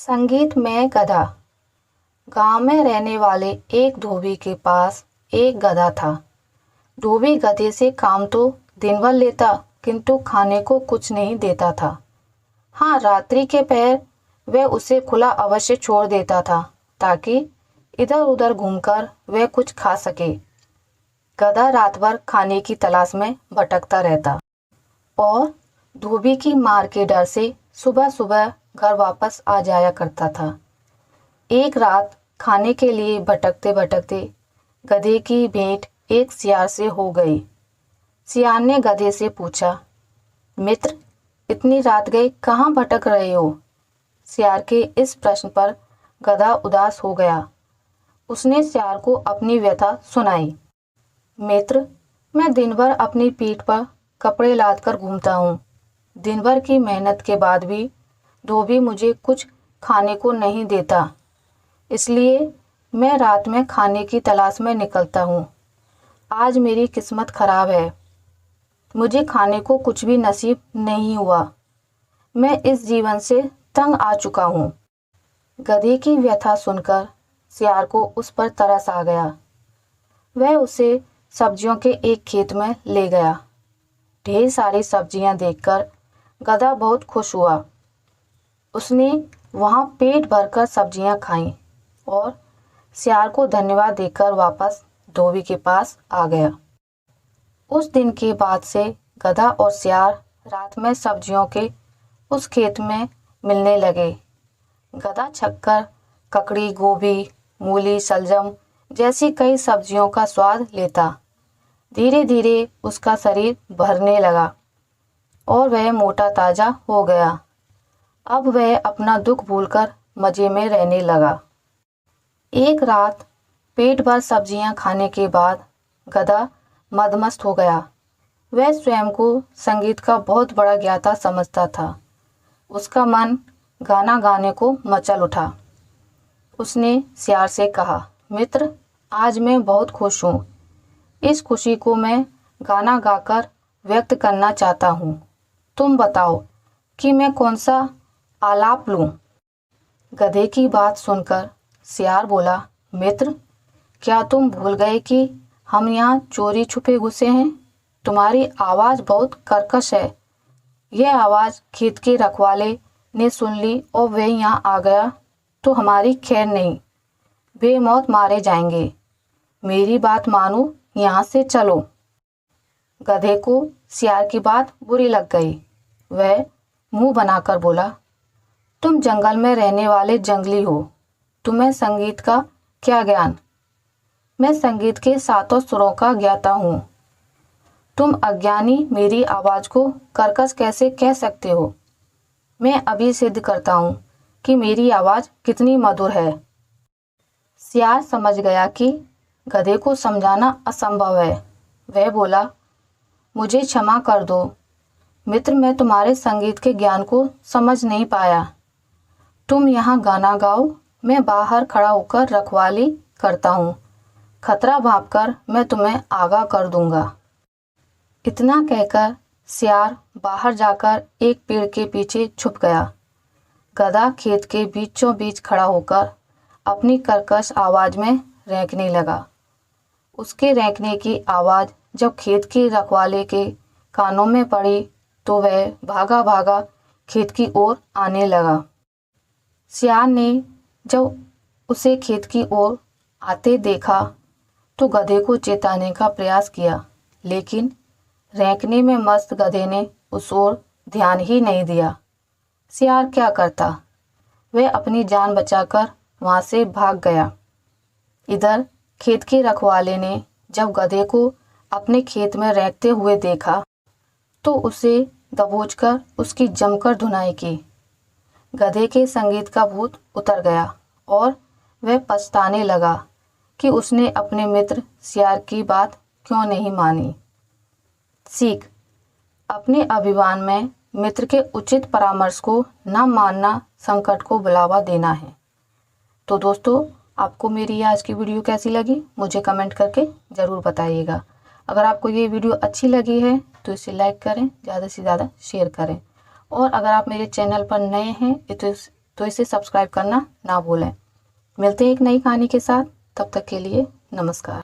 संगीत में गधा। गांव में रहने वाले एक धोबी के पास एक गधा था। धोबी गधे से काम तो दिन भर लेता, किंतु खाने को कुछ नहीं देता था। हाँ, रात्रि के पहर वह उसे खुला अवश्य छोड़ देता था, ताकि इधर उधर घूमकर वह कुछ खा सके। गधा रात भर खाने की तलाश में भटकता रहता और धोबी की मार के डर से सुबह सुबह घर वापस आ जाया करता था। एक रात खाने के लिए भटकते भटकते गधे की भेंट एक सियार से हो गई। सियार ने गधे से पूछा, मित्र, इतनी रात गए कहाँ भटक रहे हो? सियार के इस प्रश्न पर गधा उदास हो गया। उसने सियार को अपनी व्यथा सुनाई। मित्र, मैं दिन भर अपनी पीठ पर कपड़े लाद कर घूमता हूँ। दिन भर की मेहनत के बाद भी धोबी मुझे कुछ खाने को नहीं देता, इसलिए मैं रात में खाने की तलाश में निकलता हूँ। आज मेरी किस्मत खराब है, मुझे खाने को कुछ भी नसीब नहीं हुआ। मैं इस जीवन से तंग आ चुका हूँ। गधे की व्यथा सुनकर सियार को उस पर तरस आ गया। वह उसे सब्जियों के एक खेत में ले गया। ढेर सारी सब्जियां देखकर गधा बहुत खुश हुआ। उसने वहां पेट भरकर सब्जियां खाईं और सियार को धन्यवाद देकर वापस धोबी के पास आ गया। उस दिन के बाद से गधा और सियार रात में सब्जियों के उस खेत में मिलने लगे। गधा छक्कर, ककड़ी, गोभी, मूली, शलजम जैसी कई सब्जियों का स्वाद लेता। धीरे धीरे उसका शरीर भरने लगा और वह मोटा ताजा हो गया। अब वह अपना दुख भूलकर मजे में रहने लगा। एक रात पेट भर सब्जियां खाने के बाद गधा मदमस्त हो गया। वह स्वयं को संगीत का बहुत बड़ा ज्ञाता समझता था। उसका मन गाना गाने को मचल उठा। उसने सियार से कहा, मित्र, आज मैं बहुत खुश हूँ। इस खुशी को मैं गाना गाकर व्यक्त करना चाहता हूँ। तुम बताओ कि मैं कौन सा आलाप लूं? गधे की बात सुनकर सियार बोला, मित्र, क्या तुम भूल गए कि हम यहाँ चोरी छुपे घुसे हैं? तुम्हारी आवाज़ बहुत कर्कश है। यह आवाज़ खेत के रखवाले ने सुन ली और वह यहाँ आ गया तो हमारी खैर नहीं, बेमौत मारे जाएंगे। मेरी बात मानो, यहाँ से चलो। गधे को सियार की बात बुरी लग गई। वह मुंह बनाकर बोला, तुम जंगल में रहने वाले जंगली हो, तुम्हें संगीत का क्या ज्ञान? मैं संगीत के सातों सुरों का ज्ञाता हूँ। तुम अज्ञानी मेरी आवाज़ को कर्कश कैसे कह सकते हो? मैं अभी सिद्ध करता हूँ कि मेरी आवाज़ कितनी मधुर है। सियार समझ गया कि गधे को समझाना असंभव है। वह बोला, मुझे क्षमा कर दो मित्र, मैं तुम्हारे संगीत के ज्ञान को समझ नहीं पाया। तुम यहाँ गाना गाओ, मैं बाहर खड़ा होकर रखवाली करता हूँ। खतरा भांपकर मैं तुम्हें आगाह कर दूंगा। इतना कहकर सियार बाहर जाकर एक पेड़ के पीछे छुप गया। गधा खेत के बीचों बीच खड़ा होकर अपनी कर्कश आवाज में रेंकने लगा। उसके रेंकने की आवाज जब खेत के रखवाले के कानों में पड़ी तो वह भागा भागा खेत की ओर आने लगा। सियार ने जब उसे खेत की ओर आते देखा तो गधे को चेताने का प्रयास किया, लेकिन रेंकने में मस्त गधे ने उस ओर ध्यान ही नहीं दिया। सियार क्या करता? वह अपनी जान बचाकर वहां से भाग गया। इधर खेत के रखवाले ने जब गधे को अपने खेत में रेंकते हुए देखा तो उसे दबोचकर उसकी जमकर धुनाई की। गधे के संगीत का भूत उतर गया और वह पछताने लगा कि उसने अपने मित्र सियार की बात क्यों नहीं मानी। सीख: अपने अभिमान में मित्र के उचित परामर्श को न मानना संकट को बढ़ावा देना है। तो दोस्तों, आपको मेरी आज की वीडियो कैसी लगी मुझे कमेंट करके ज़रूर बताइएगा। अगर आपको ये वीडियो अच्छी लगी है तो इसे लाइक करें, ज़्यादा से ज़्यादा शेयर करें। और अगर आप मेरे चैनल पर नए हैं तो इसे सब्सक्राइब करना ना भूलें। मिलते हैं एक नई कहानी के साथ, तब तक के लिए नमस्कार।